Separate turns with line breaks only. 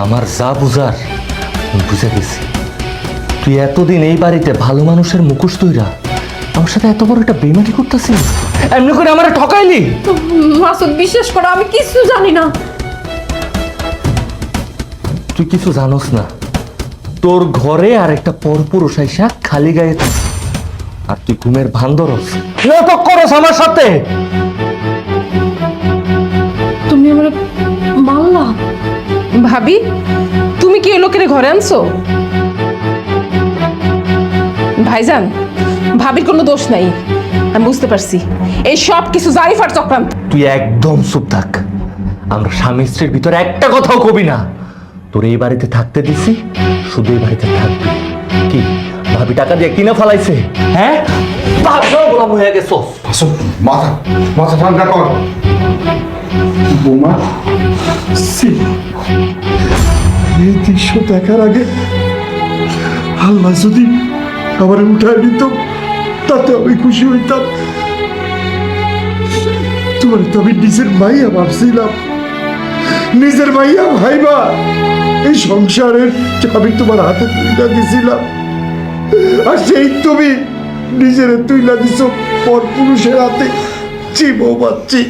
আমার যা বুঝার বুঝে গেছি। তুই এতদিন এই বাড়িতে ভালো মানুষের মুখোশ তৈরা আমার সাথে এত বড় একটা বেইমানি করতেছিস, এমনি করে আমার ঠকাইলি।
মাসুদ বিশ্বাস করো আমি কিছু জানি না।
তুই কিছু জানোস না, তোর ঘরে আর একটা পরপুরুষ আইসা খালি গায়ে থাকে, আর তুই ঘুমের ভান ধরস, নাটক করস আমার সাথে।
তুমি আমার মাল্লা ভাবি, তুমি কি ওই লোকের ঘরে আনছো? ভাইজান, ভাবির কোনো দোষ নাই, আমি বুঝতে পারছি। এই সব কিছু জারিফার চক্রান্ত।
তুই একদম চুপ থাক। আমরা স্বামী স্ত্রীর ভিতরে একটা কথাও কবি না। তোর এই বাড়িতে থাকতে দিছি, শুধু এই বাড়িতে থাকবি। কি ভাবি টাকা দিয়ে কিনা ফেলাইছে? হ্যাঁ, পাগল গোলাম হয়ে গেছো।
আসো, মাথা মাথা ঠান্ডা কর। বৌমা, এই দৃশ্য দেখার আগে আল্লাহ যদি আমার উঠায় নিত তাতে আমি খুশি হইতাম। তোমার তো আমি নিজের মাইয়া ভাবছিলাম, নিজের মাইয়া ভাইবা এই সংসারের আমি তোমার হাতে তুইলা দিছিলাম, আর সেই তুমি নিজের তুইলা দিছ পর পুরুষের হাতে। জি বৌমা, জি।